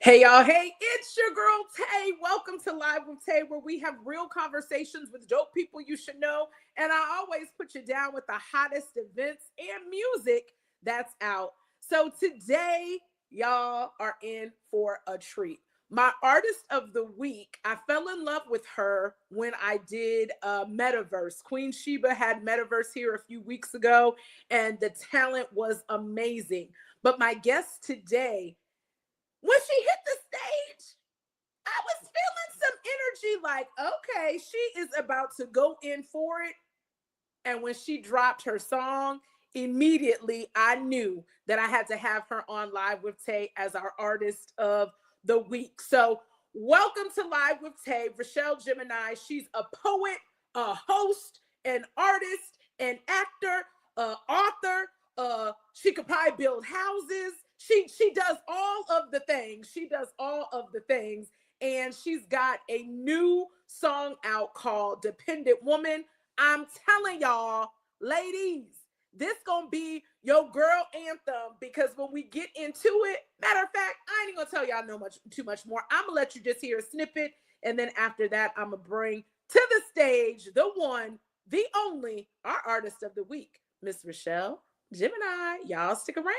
Hey y'all, hey, it's your girl Tay. Welcome to Live with Tay, where we have real conversations with dope people you should know. And I always put you down with the hottest events and music that's out. So today, y'all are in for a treat. My artist of the week, I fell in love with her when I did Metaverse. Queen Sheba had Metaverse here a few weeks ago, and the talent was amazing. But my guest today, when she hit the stage, I was feeling some energy like, okay, she is about to go in for it. And when she dropped her song, immediately I knew that I had to have her on Live with Tay as our artist of the week. So welcome to Live with Tay, Richelle Gemini. She's a poet, a host, an artist, an actor, author. She could probably build houses. She does all of the things. She does all of the things. And she's got a new song out called Dependent Woman. I'm telling y'all, ladies, this gonna be your girl anthem, because when we get into it, matter of fact, I ain't even gonna tell y'all too much more. I'm gonna let you just hear a snippet, and then after that, I'm gonna bring to the stage the one, the only, our artist of the week, Miss Richelle Gemini. Y'all stick around.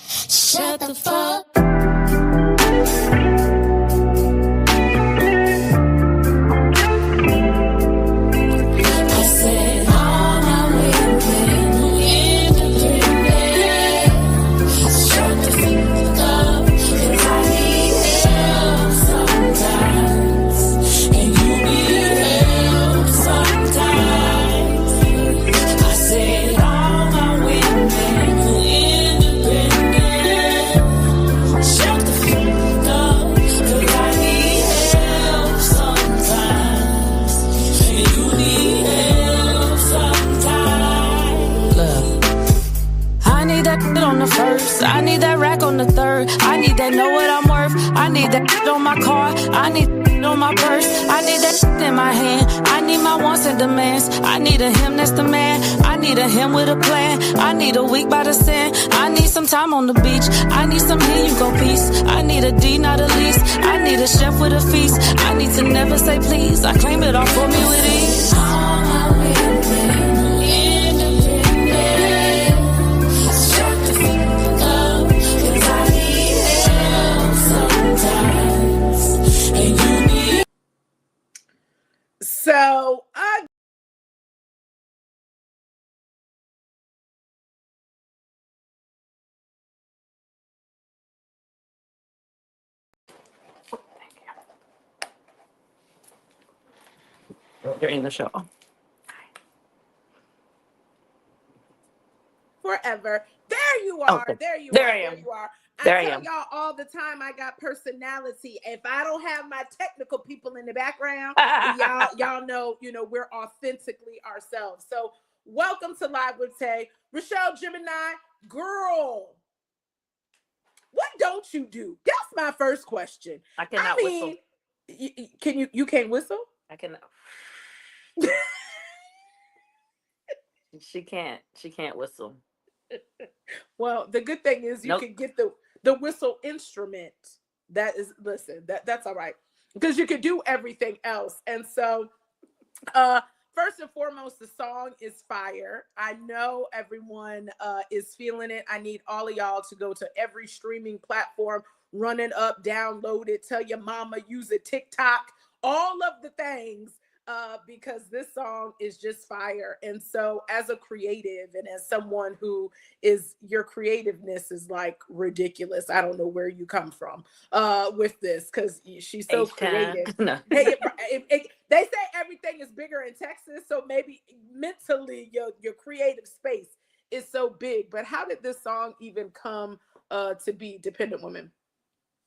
Shut the fuck. I said all my women independent. Shut the fuck up, 'cause I need help sometimes, and you need help sometimes. I said all my women independent. Shut the fuck up, 'cause I need help sometimes, and you need help sometimes. Look, I need that on the first, I need that rack on the third, I need that know what I'm worth, I need that on my car, I need on my purse, I need that in my hand, I need my wants and demands, I need a him that's the man, I need a him with a plan, I need a week by the sand, I need some time on the beach, I need some here you go peace, I need a D not a lease, I need a chef with a feast, I need to never say please, I claim it all for me with ease. All my women independent. Shut the fuck up, 'cause I need help sometimes, and you need. So You're in the show. forever. There you are. Okay. There you There are. I There am. you are. There I I tell am. y'all all the time I got personality. If I don't have my technical people in the background, y'all know, we're authentically ourselves. So welcome to Live with Tay. Richelle Gemini, girl, what don't you do? That's my first question. I cannot whistle. You can't whistle? I cannot. She can't whistle. Well, the good thing is you Nope. can get the whistle instrument. That's all right, because you can do everything else. And so first and foremost, the song is fire. I know everyone is feeling it. I need all of y'all to go to every streaming platform, run it up, download it, tell your mama, use a TikTok, all of the things, because this song is just fire. And so as a creative and as someone who is, your creativeness is like ridiculous. I don't know where you come from with this, because she's so creative. No. Hey, they say everything is bigger in Texas, so maybe mentally your creative space is so big. But how did this song even come to be, Dependent Woman?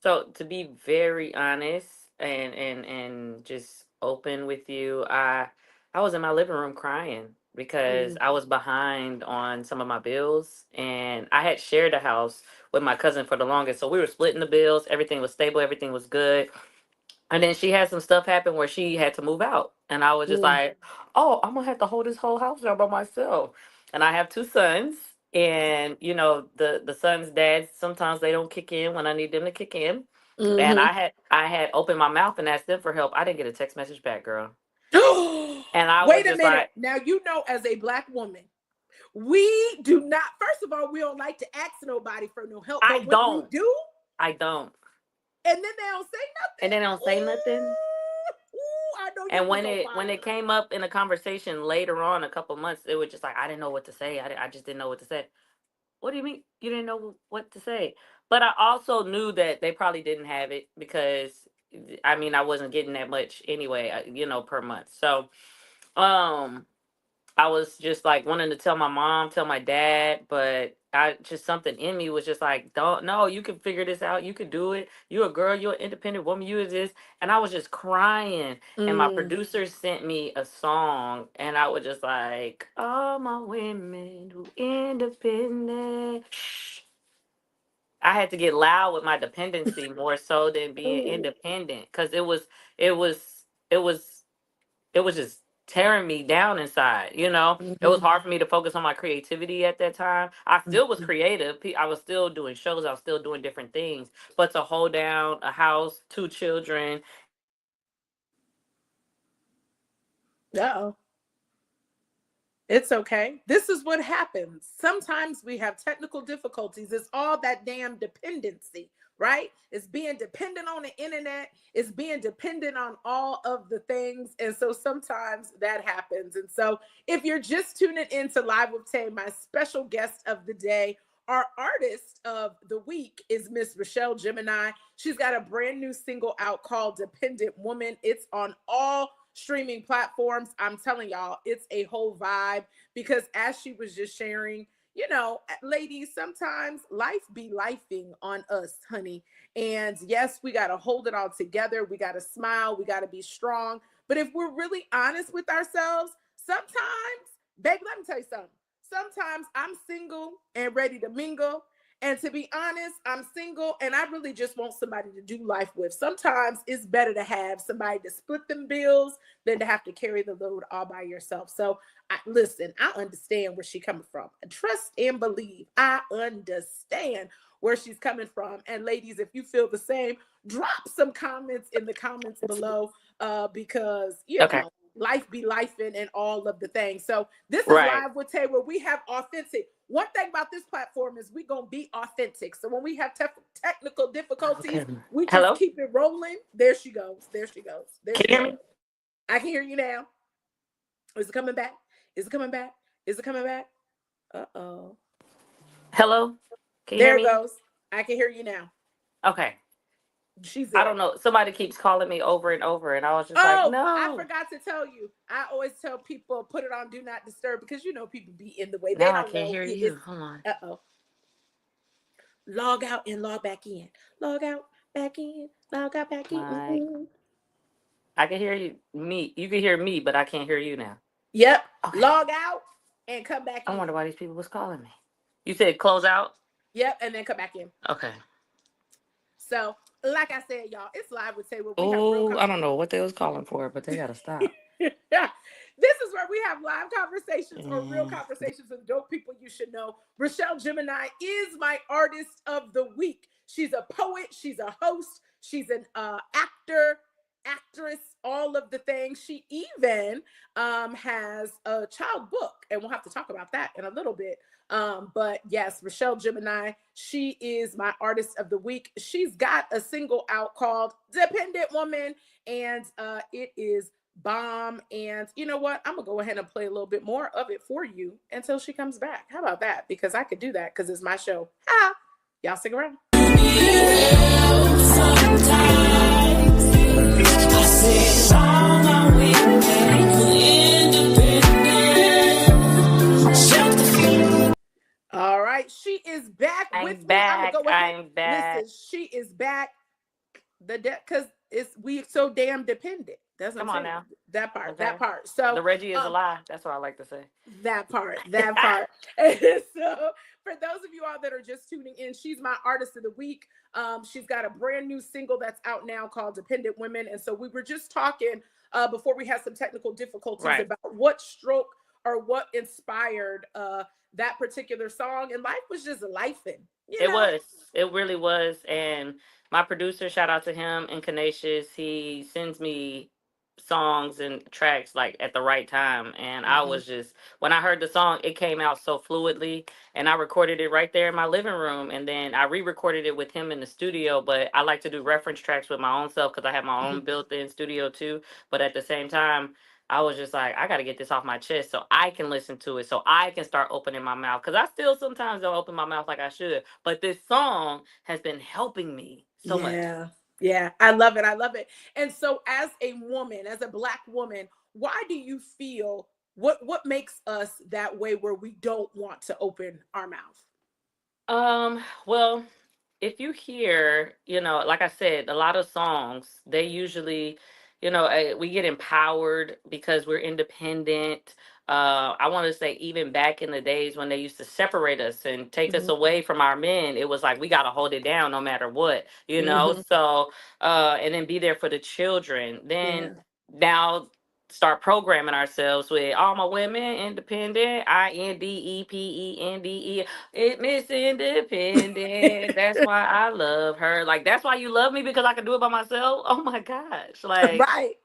So to be very honest and just open with you, I was in my living room crying because I was behind on some of my bills, and I had shared a house with my cousin for the longest. So we were splitting the bills, everything was stable, everything was good. And then she had some stuff happen where she had to move out. And I was just like, oh, I'm going to have to hold this whole house down by myself. And I have two sons. And, the sons' dads, sometimes they don't kick in when I need them to kick in. And Mm-hmm. I had opened my mouth and asked them for help. I didn't get a text message back, girl. And I was Wait a just minute. like, Now, as a Black woman, we do not, first of all, we don't like to ask nobody for no help. I But when we don't. do, I don't. and then they don't say nothing. And then they don't say nothing. Ooh, I know you And was when on it fire. came up in a conversation later on, a couple months, it was just like I didn't know what to say. I just didn't know what to say. What do you mean you didn't know what to say? But I also knew that they probably didn't have it because I mean I wasn't getting that much anyway, per month. So um I was just like wanting to tell my mom, tell my dad, but I just something in me was just like, don't no, you can figure this out. You can do it. You're a girl, you're an independent woman, you is this. And I was just crying. And my Mm. producer sent me a song and I was just like, all my women who independent. Shh. I had to get loud with my dependency more so than being Ooh. independent. Cause it was it was it was just tearing me down inside. It was Mhm. hard for me to focus on my creativity at that time. I still was creative. I was still doing shows. I was still doing different things. But to hold down a house, two children, Uh-oh. It's okay. This is what happens. Sometimes we have technical difficulties. It's all that damn dependency, right? It's being dependent on the internet. It's being dependent on all of the things. And so sometimes that happens. And so if you're just tuning in to Live with Tay, my special guest of the day, our artist of the week is Miss Richelle Gemini. She's got a brand new single out called Dependent Woman. It's on all streaming platforms. I'm telling y'all, it's a whole vibe because as she was just sharing, ladies, sometimes life be lifing on us, honey. And yes, we got to hold it all together. We got to smile. We got to be strong. But if we're really honest with ourselves, sometimes, baby, let me tell you something. Sometimes I'm single and ready to mingle. And to be honest, I'm single and I really just want somebody to do life with. Sometimes it's better to have somebody to split them bills than to have to carry the load all by yourself. So listen, I understand where she's coming from. Trust and believe. I understand where she's coming from. And ladies, if you feel the same, drop some comments in the comments below because, okay. life be lifing and all of the things. So this is Right. Live with Tay, where we have authentic. One thing about this platform is we gonna be authentic. So when we have technical difficulties, Okay. we just Hello? keep it rolling. There she goes. There she goes. There Can she you hear goes. me? I can hear you now. Is it coming back? Is it coming back? Is it coming back? Uh-oh. Hello? Can you hear There it me? goes. I can hear you now. Okay. She's I there. don't know. Somebody keeps calling me over and over and I was just like, Oh, I no. forgot to tell you. I always tell people put it on do not disturb because people be in the way. They Now I don't can't know hear it's you. Hold on. uh-oh. Log out and log back in. Log out, back in, log out, back in. Like I can hear me. You can hear me, but I can't hear you now. Yep. Okay. Log out and come back I in. wonder why these people was calling me. You said close out? Yep, and then come back in. Okay. So, like I said, y'all, it's Live with Tay where we have real Oh, I don't know what they was calling for, but they gotta stop. Yeah. This is where we have live conversations or real Mm. conversations with dope people you should know. Richelle Gemini is my artist of the week. She's a poet, she's a host, she's an actor, actress, all of the things. She even has a child book, and we'll have to talk about that in a little bit. But yes, Richelle Gemini, she is my artist of the week. She's got a single out called Dependent Woman, and it is bomb. And you know what? I'm gonna go ahead and play a little bit more of it for you until she comes back. How about that? Because I could do that because it's my show. Ha! Y'all stick around. All right, she is back with me. I'm gonna go ahead. I'm back. Listen, she is back. Because it's we so damn dependent. That's what I'm Come on saying. now. That part, that Okay. part. So The Reggie is a um lie. That's what I like to say. that part, that part. And so for those of you all that are just tuning in, she's my artist of the week. She's got a brand new single that's out now called Dependent Women. And so we were just talking before we had some technical difficulties Right. about what stroke or what inspired that particular song. And life was just lifing, you It know? was. It really was. And my producer, shout out to him and Canisius, he sends me songs and tracks like at the right time. And I Mhm. was just, when I heard the song, it came out so fluidly. And I recorded it right there in my living room. And then I re recorded it with him in the studio. But I like to do reference tracks with my own self because I have my own Mhm. built in studio too. But at the same time, I was just like, I got to get this off my chest so I can listen to it, so I can start opening my mouth. Because I still sometimes don't open my mouth like I should. But this song has been helping me so much. Yeah. Yeah. I love it. I love it. And so as a woman, as a black woman, why do you feel what makes us that way where we don't want to open our mouth? Well, if you hear, like I said, a lot of songs, they usually, we get empowered because we're independent. I want to say even back in the days when they used to separate us and take us Mhm. away from our men, it was like we got to hold it down no matter what, you know? Mhm. So, and then be there for the children. Then Yeah. now start programming ourselves with all my women independent, INDEPENDE. It Miss Independent. That's why I love her. Like that's why you love me because I can do it by myself. Oh my gosh. Like Right.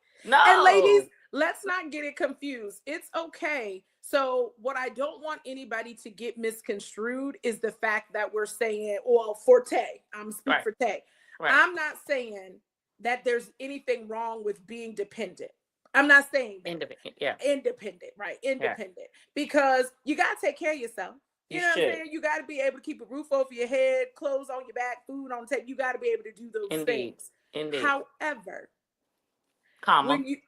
And ladies, no. let's not get it confused. It's okay. So, what I don't want anybody to get misconstrued is the fact that we're saying, well, for Tay, I'm speak Right. for Tay. Right. I'm not saying that there's anything wrong with being dependent. I'm not saying that. Independent. Yeah. Independent, right? Yeah. Independent. Because you got to take care of yourself. You You know what I'm should. saying? You got to be able to keep a roof over your head, clothes on your back, food on the table. You got to be able to do those Indeed. things. Indeed. However, Comma. when you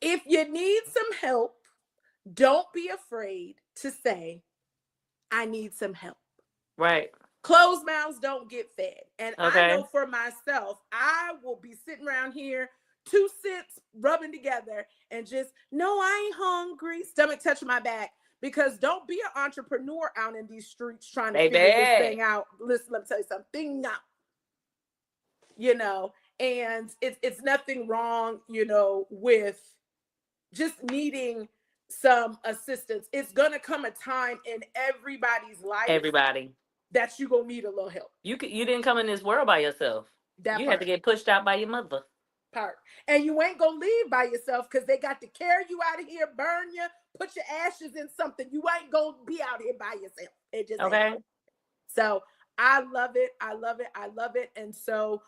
if you need some help, don't be afraid to say, I need some help. Right. Closed mouths don't get fed. And I Okay. know for myself, I will be sitting around here, two sits rubbing together, and just, no, I ain't hungry, stomach touching my back. Because don't be an entrepreneur out in these streets trying to figure this thing Baby. out. Listen, let me tell you something. Now, you know, and it's nothing wrong, with just needing some assistance. It's gonna come a time in everybody's life Everybody. that you're gonna need a little help. You didn't come in this world by yourself. That You had to part, get pushed out by your mother. part. And you ain't gonna leave by yourself because they got to carry you out of here, burn you, put your ashes in something. You ain't gonna be out here by yourself. It just ain't. Okay? So I love it. I love it. I love it. And so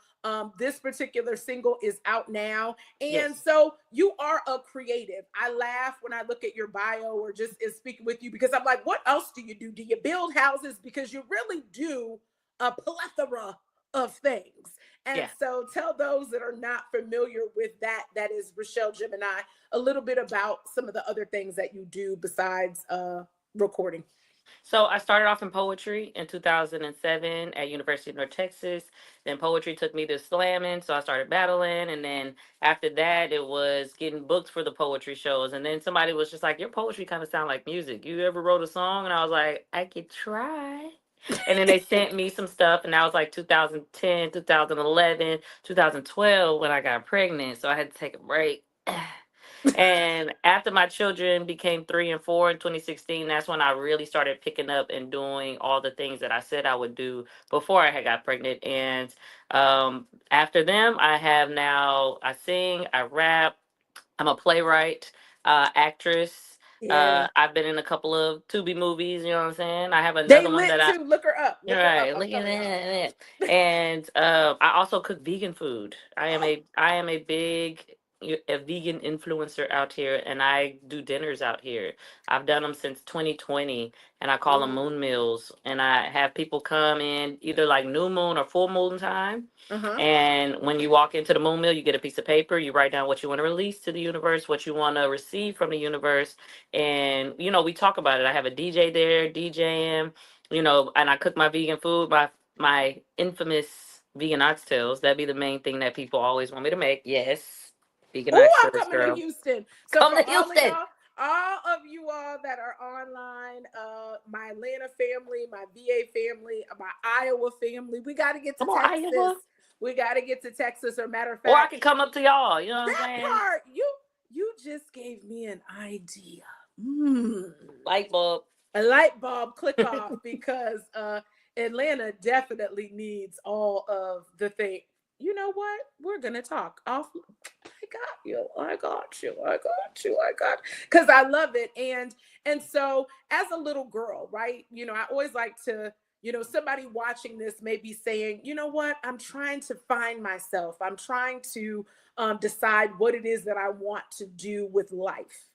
this particular single is out now. And Yes. so you are a creative. I laugh when I look at your bio or just is speaking with you because I'm like, what else do you do? Do you build houses? Because you really do a plethora of things. And Yeah. so tell those that are not familiar with that, that is Richelle Gemini, a little bit about some of the other things that you do besides recording. So I started off in poetry in 2007 at University of North Texas. Then poetry took me to slamming, so I started battling. And then after that, it was getting booked for the poetry shows. And then somebody was just like, "Your poetry kind of sound like music. You ever wrote a song?" And I was like, "I could try." And then they sent me some stuff, and that was like 2010, 2011, 2012 when I got pregnant. So I had to take a break. And after my children became 3 and 4 in 2016, that's when I really started picking up and doing all the things that I said I would do before I had got pregnant. And after them, I have now, I sing, I rap, I'm a playwright, actress. Yeah. I've been in a couple of Tubi movies, you know what I'm saying? I have They another one lit that I, too. Look her up. Look her up. right, I'm look at telling y'all. that. And I also cook vegan food. I am a big a vegan influencer out here, and I do dinners out here. I've done them since 2020, and I call them Ooh. moon meals. And I have people come in either like new moon or full moon time. Uh-huh. And when you walk into the moon meal, you get a piece of paper. You write down what you want to release to the universe, what you want to receive from the universe, and we talk about it. I have a DJ there, DJing, and I cook my vegan food, my infamous vegan oxtails. That'd be the main thing that people always want me to make. Yes, vegan Oh, I'm oxtails, coming to girl. Houston. So Come for to Houston. all of you all that are online, my Atlanta family, my VA family, my Iowa family, we got to get to Come on, Texas. Iowa. We got to get to Texas. Or matter of Or I fact, can come up to y'all. You know what I'm that saying? part you just gave me an idea. Mm. Light bulb. A light bulb click off because Atlanta definitely needs all of the thing. You know what? We're gonna talk off. I got you. I got you. I got you. I got because I love it. And so as a little girl, right? You know, I always like to, you know, somebody watching this may be saying, you know what? I'm trying to find myself. I'm trying to decide what it is that I want to do with life.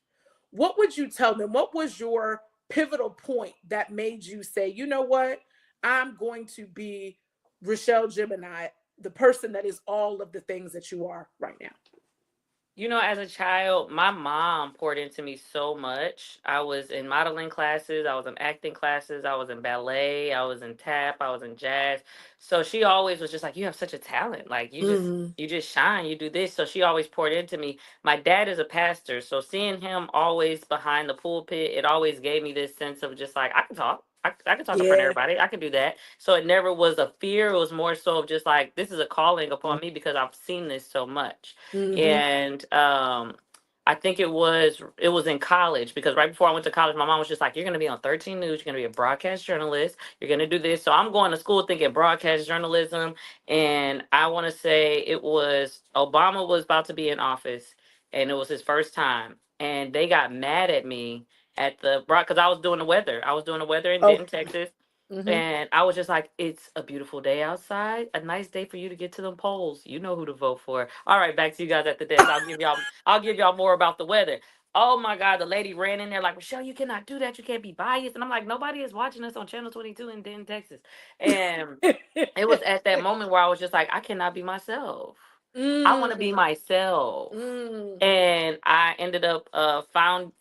What would you tell them? What was your pivotal point that made you say, you know what? I'm going to be Richelle Gemini, the person that is all of the things that you are right now. You know, as a child, my mom poured into me so much. I was in modeling classes, I was in acting classes, I was in ballet, I was in tap, I was in jazz. So she always was just like, "You have such a talent. Like Mm-hmm. you just shine, you do this." So she always poured into me. My dad is a pastor, so seeing him always behind the pulpit, it always gave me this sense of just like, I can talk. I can talk in front of Yeah. everybody. I can do that. So it never was a fear. It was more so of just like, this is a calling upon me because I've seen this so much. Mm-hmm. And I think it was in college because right before I went to college, my mom was just like, "You're gonna be on 13 News. You're gonna be a broadcast journalist. You're gonna do this." So I'm going to school thinking broadcast journalism, and I want to say it was Obama was about to be in office, and it was his first time, and they got mad at me at the broad because I was doing the weather. I was doing the weather in Oh. Denton, Texas. Mm-hmm. And I was just like, it's a beautiful day outside. A nice day for you to get to them polls. You know who to vote for. All right, back to you guys at the desk. I'll give y'all more about the weather. Oh my God, the lady ran in there like, "Rochelle, you cannot do that. You can't be biased." And I'm like, nobody is watching us on Channel 22 in Denton, Texas. And it was at that moment where I was just like, I cannot be myself. I want to be mm, myself. mm. And I ended up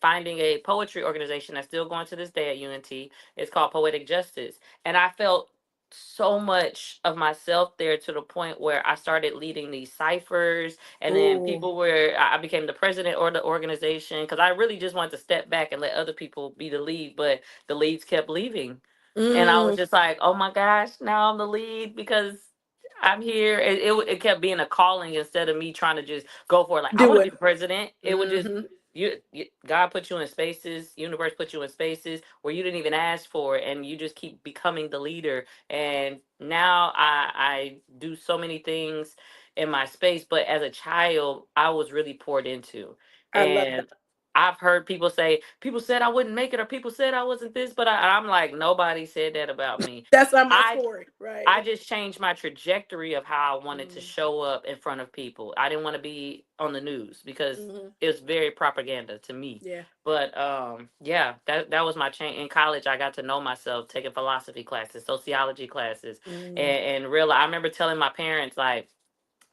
finding a poetry organization that's still going to this day at UNT. It's called Poetic Justice. And I felt so much of myself there to the point where I started leading these ciphers, and then Oh. people were I became the president or the organization because I really just wanted to step back and let other people be the lead, but the leads kept leaving. And I was Mm. just like, oh my gosh, now I'm the lead because I'm here. It kept being a calling instead of me trying to just go for it. Like, I Do want to be it. the president. It would just, Mm-hmm. God put you in spaces, universe put you in spaces where you didn't even ask for it, and you just keep becoming the leader. And now I do so many things in my space, but as a child, I was really poured into. I love that. And I've heard people say, people said I wouldn't make it, or people said I wasn't this, but I'm like, nobody said that about me. That's not my I story, right? I just changed my trajectory of how I wanted to Mm-hmm. show up in front of people. I didn't want to be on the news because Mm-hmm. it was very propaganda to me. Yeah. But yeah, that was my change. In college, I got to know myself, taking philosophy classes, sociology classes, Mm. and realize. I remember telling my parents like,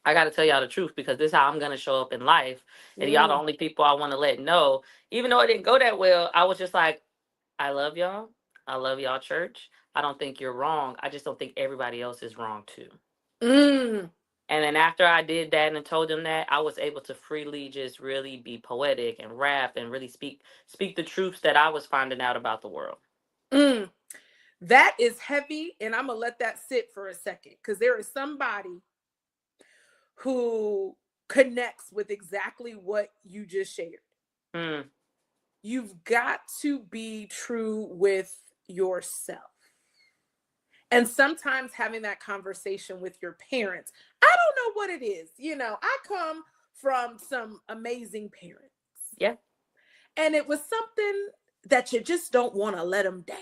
I got to tell y'all the truth because this is how I'm gonna show up in life, and y'all the Mm. only people I want to let know. Even though it didn't go that well, I was just like, I love y'all. I love y'all, church. I don't think you're wrong. I just don't think everybody else is wrong too. Mm. And then after I did that and told them that, I was able to freely just really be poetic and rap and really speak the truths that I was finding out about the world. Mm. That is heavy, and I'm gonna let that sit for a second because there is somebody who connects with exactly what you just shared. Mm, You've got to be true with yourself. And sometimes having that conversation with your parents, I don't know what it is. You know, I come from some amazing parents, yeah, and it was something that you just don't want to let them down.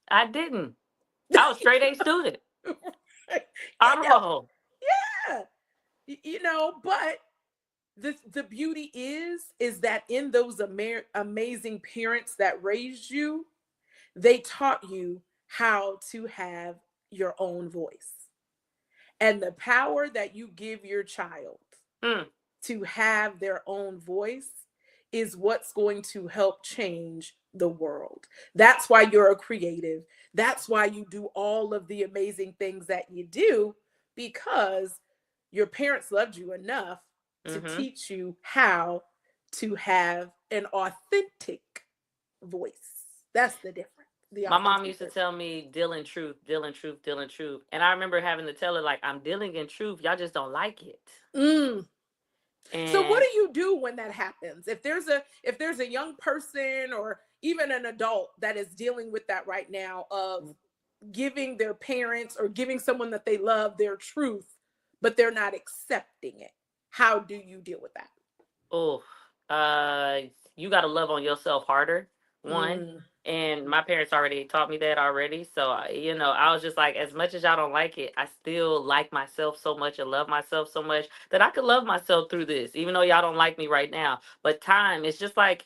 I didn't. I was straight A student. You Honor know, roll. yeah. You know, but the beauty is that in those amazing parents that raised you, they taught you how to have your own voice. And the power that you give your child Mm, to have their own voice is what's going to help change the world. That's why you're a creative. That's why you do all of the amazing things that you do, because your parents loved you enough to Mm-hmm. teach you how to have an authentic voice. That's the difference. The My mom authentic used to voice. tell me, deal in truth, deal in truth, deal in truth. And I remember having to tell her, like, I'm dealing in truth. Y'all just don't like it. Mm. So what And do you do when that happens? If there's a young person or even an adult that is dealing with that right now of giving their parents or giving someone that they love their truth, but they're not accepting it. How do you deal with that? oh, uh, you got to love on yourself harder. One, Mm, and my parents already taught me that already. So I was just like, as much as y'all don't like it, I still like myself so much and love myself so much that I could love myself through this, even though y'all don't like me right now. But time, it's just like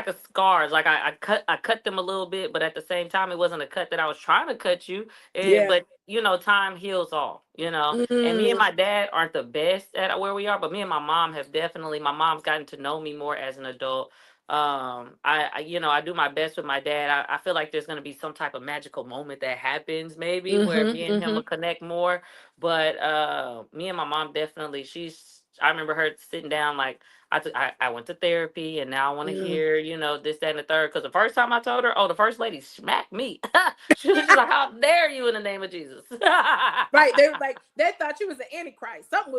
a scar. It's like I cut them a little bit, but at the same time, it wasn't a cut that I was trying to cut you. yeah. But time heals all. And me and Mm, my dad aren't the best at where we are, but me and my mom have definitely. My mom's gotten to know me more as an adult. I do my best with my dad. I feel like there's gonna be some type of magical moment that happens, maybe where me and him mm-hmm. will connect more. But me and my mom definitely. I remember her sitting down like, I went to therapy and now I want to Mm. hear, this, that, and the third. Because the first time I told her, oh, the first lady smacked me. She was just like, how dare you in the name of Jesus? Right. They were like, they thought you was an antichrist. Something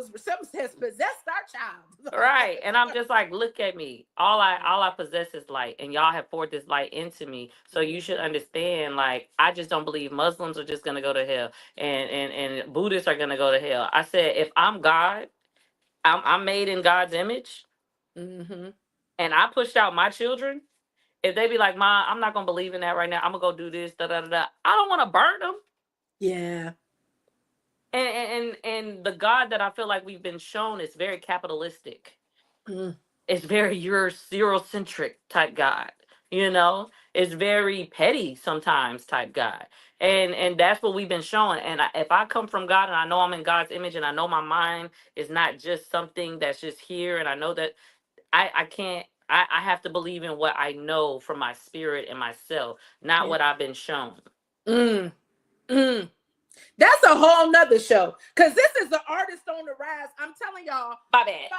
has possessed our child. Right. And I'm just like, look at me. All I possess is light. And y'all have poured this light into me. So you should understand, like, I just don't believe Muslims are just gonna go to hell and Buddhists are gonna go to hell. I said, if I'm God, I'm made in God's image, Mm-hmm. and I pushed out my children. If they be like, Ma, I'm not gonna believe in that right now. I'm gonna go do this, da da da da. I don't want to burn them. Yeah. And the God that I feel like we've been shown is very capitalistic. Mm. It's very Eurocentric type God. It's very petty sometimes type God. And that's what we've been shown. And if I come from God and I know I'm in God's image and I know my mind is not just something that's just here, and I know that I can't. I have to believe in what I know from my spirit and myself, not Yeah. what I've been shown. Mm. Mm. That's a whole nother show. Because this is the artist on the rise. I'm telling y'all, My bad.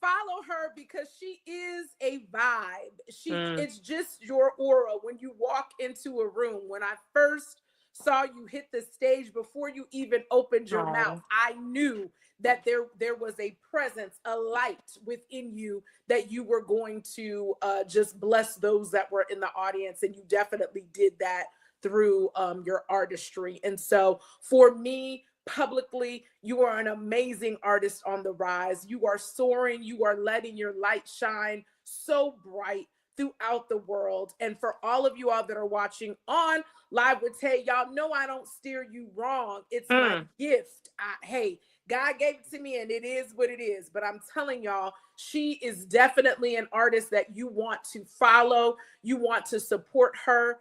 follow her because she is a vibe. Mm, It's just your aura when you walk into a room. When I first saw you hit the stage, before you even opened your mouth, oh. I knew that there was a presence, a light within you that you were going to just bless those that were in the audience, and you definitely did that through your artistry. And so for me, publicly, you are an amazing artist on the rise. You are soaring. You are letting your light shine so bright throughout the world. And for all of you all that are watching on Live with Tay, y'all know I don't steer you wrong. It's my Mm, gift. Hey, God gave it to me and it is what it is. But I'm telling y'all, she is definitely an artist that you want to follow. You want to support her.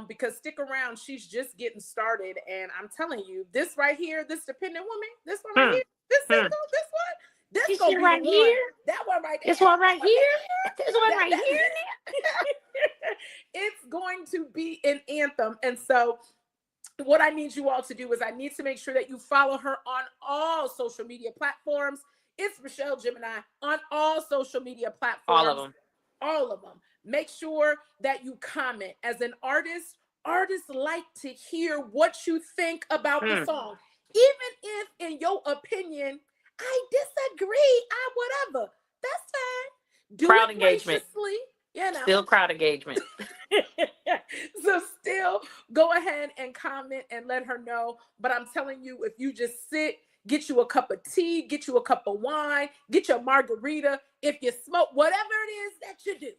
Because stick around, she's just getting started. And I'm telling you, this right here, this dependent woman, this one right mm, here, this mm. single, this This gonna shit be the right one. here. That one right This there. one right here. This one That right that here. it's going to be an anthem. And so what I need you all to do is I need to make sure that you follow her on all social media platforms. It's Richelle Gemini on all social media All of platforms, them. all of them. Make sure that you comment. As an artist, artists like to hear what you think about the Mm. song. Even if, in your opinion, I disagree, whatever, that's fine. Do Crowd it engagement. graciously, you know. Still crowd engagement. So still go ahead and comment and let her know. But I'm telling you, if you just sit, get you a cup of tea, get you a cup of wine, get your margarita, if you smoke, whatever it is that you do,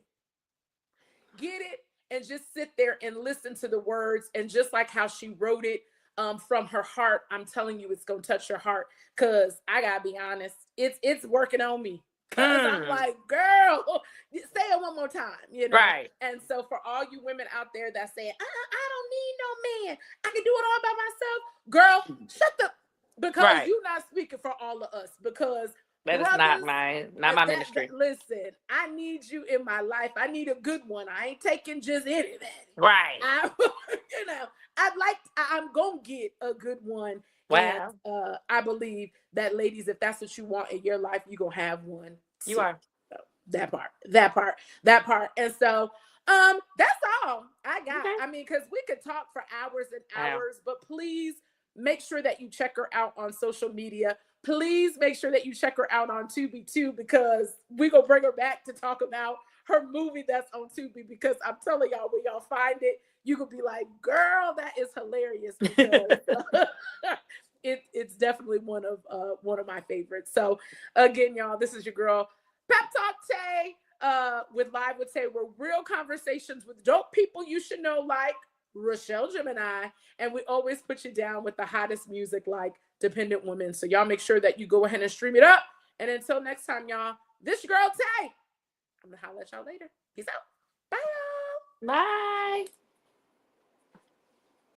get it and just sit there and listen to the words. And just like how she wrote it from her heart, I'm telling you, it's gonna touch your heart. Cause I gotta be honest, it's working on me. Cause I'm Mm. like, girl, say it one more time. Right. And so for all you women out there that say, I don't need no man, I can do it all by myself, girl, shut the, because Right. you're not speaking for all of us. Because That is not brothers, my ministry. listen, I need you in my life. I need a good one. I ain't taking just anybody. Right. I, I'm gonna get a good one, And Wow. I believe that, ladies, if that's what you want in your life, you're gonna have one You too. are. So that part. And so that's all I got. Okay. I mean, because we could talk for hours and I know. hours, but please make sure that you check her out on social media. Please make sure that you check her out on Tubi too, because we're gonna bring her back to talk about her movie that's on Tubi, because I'm telling y'all, when y'all find it, you could be like, girl, that is hilarious, because it's definitely one of my favorites. So again, y'all, this is your girl Pep Talk Tay with Live with Tay, where real conversations with dope people you should know, like Richelle Gemini, and we always put you down with the hottest music like Dependent Woman. So y'all make sure that you go ahead and stream it up. And until next time, y'all, this your girl Tay. I'm gonna holler at y'all later. Peace out. Bye, y'all. Bye.